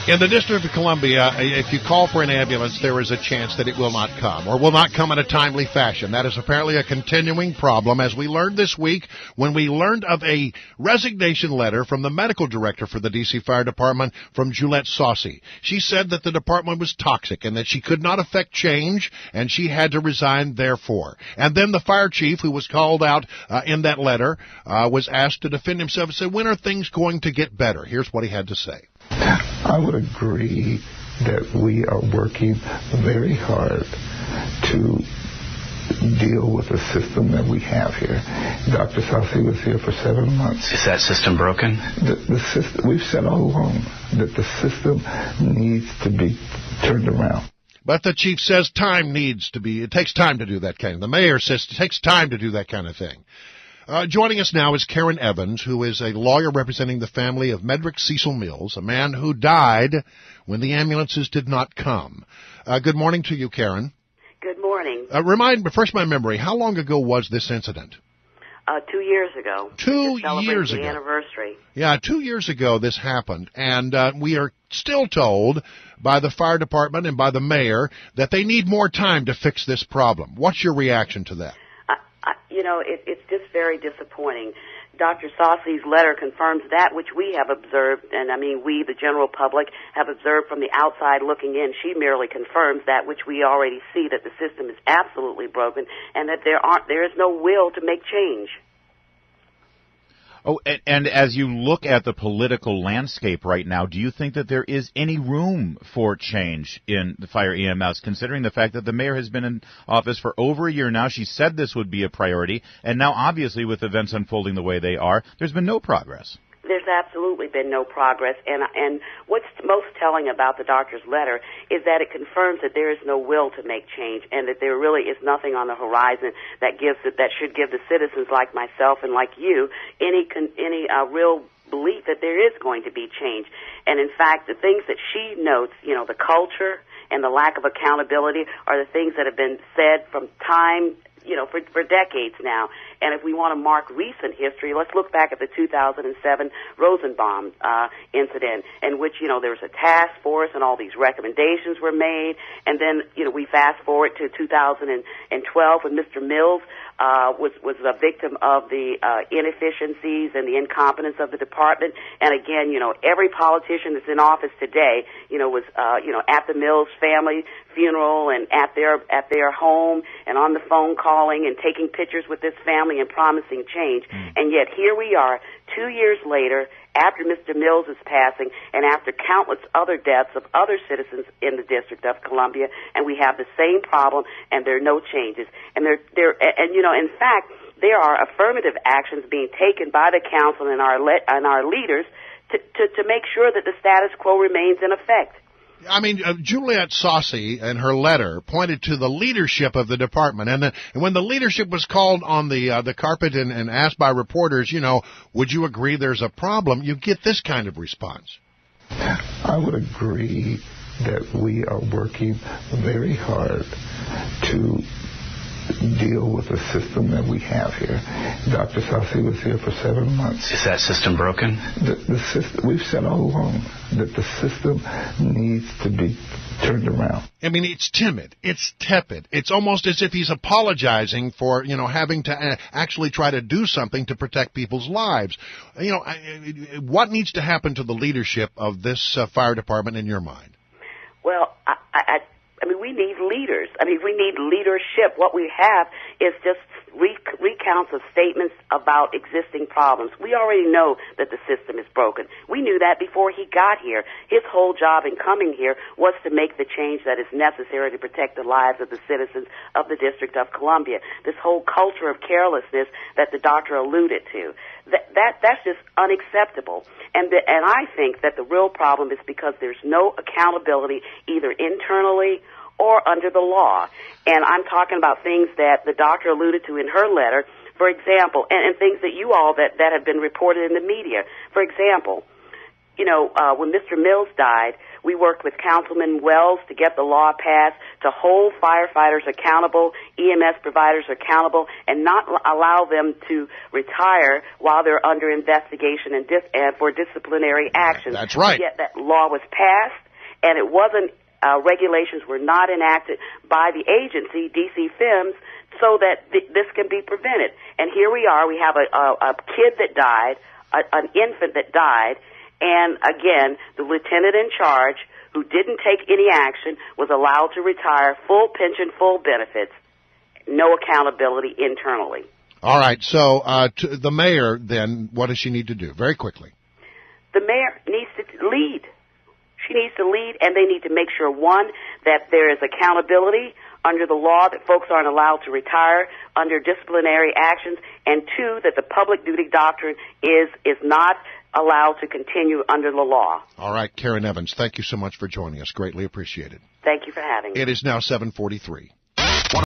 In the District of Columbia, if you call for an ambulance, there is a chance that it will not come or will not come in a timely fashion. That is apparently a continuing problem, as we learned this week when we learned of a resignation letter from the medical director for the DC Fire Department from Juliette Saucy. She said that the department was toxic and that she could not affect change and she had to resign therefore. And then the fire chief, who was called out in that letter, was asked to defend himself and say, when are things going to get better? Here's what he had to say. I would agree that we are working very hard to deal with the system that we have here. Dr. Saucy was here for 7 months. Is that system broken? The system, we've said all along that the system needs to be turned around. But the chief says it takes time to do that kind of thing. The mayor says it takes time to do that kind of thing. Joining us now is Karen Evans, who is a lawyer representing the family of Medric Cecil Mills, a man who died when the ambulances did not come. Good morning to you, Karen. Good morning. Refresh my memory, how long ago was this incident? 2 years ago. 2 years ago. The anniversary. Yeah, 2 years ago this happened, and we are still told by the fire department and by the mayor that they need more time to fix this problem. What's your reaction to that? It's just very disappointing. Dr. Saucy's letter confirms that which we have observed, and we, the general public, have observed from the outside looking in. She merely confirms that which we already see, that the system is absolutely broken and that there is no will to make change. Oh, and as you look at the political landscape right now, do you think that there is any room for change in the fire EMS, considering the fact that the mayor has been in office for over a year now? She said this would be a priority, and now obviously with events unfolding the way they are, there's been no progress. There's absolutely been no progress, and what's most telling about the doctor's letter is that it confirms that there is no will to make change, and that there really is nothing on the horizon that should give the citizens like myself and like you any real belief that there is going to be change. And in fact, the things that she notes, the culture and the lack of accountability, are the things that have been said from time, for decades now. And if we want to mark recent history, let's look back at the 2007 Rosenbaum incident, in which, there was a task force and all these recommendations were made. And then, we fast forward to 2012 when Mr. Mills was a victim of the inefficiencies and the incompetence of the department. And again, every politician that's in office today, was at the Mills family funeral and at their home and on the phone calling and taking pictures with this family and promising change. And yet here we are 2 years later, after Mr. Mills' passing and after countless other deaths of other citizens in the District of Columbia, and we have the same problem, and there are no changes. And in fact, there are affirmative actions being taken by the council and our leaders to make sure that the status quo remains in effect. Juliette Saucy in her letter pointed to the leadership of the department, and when the leadership was called on the carpet and asked by reporters, would you agree there's a problem, you get this kind of response. I would agree that we are working very hard to deal with the system that we have here. Dr. Saucy was here for 7 months. Is that system broken? The system, we've said all along that the system needs to be turned around. It's timid. It's tepid. It's almost as if he's apologizing for, having to actually try to do something to protect people's lives. What needs to happen to the leadership of this fire department in your mind? Well, we need leaders. We need leadership. What we have is just recounts of statements about existing problems. We already know that the system is broken. We knew that before he got here. His whole job in coming here was to make the change that is necessary to protect the lives of the citizens of the District of Columbia. This whole culture of carelessness that the doctor alluded to, that's just unacceptable. And I think that the real problem is because there's no accountability either internally or under the law. And I'm talking about things that the doctor alluded to in her letter, for example, and things that you all that have been reported in the media. For example, when Mr. Mills died, we worked with Councilman Wells to get the law passed to hold firefighters accountable, EMS providers accountable, and not allow them to retire while they're under investigation and for disciplinary actions. That's right. Yet that law was passed, and it wasn't, regulations were not enacted by the agency, DC FEMS, so that this can be prevented. And here we are. We have a kid that died, an infant that died, and again, the lieutenant in charge, who didn't take any action, was allowed to retire, full pension, full benefits, no accountability internally. All right, so to the mayor, then, what does she need to do? Very quickly. The mayor needs to lead. She needs to lead, and they need to make sure, one, that there is accountability under the law, that folks aren't allowed to retire under disciplinary actions, and two, that the public duty doctrine is not allowed to continue under the law. All right, Karen Evans, thank you so much for joining us. Greatly appreciated. Thank you for having me. It is now 7:43.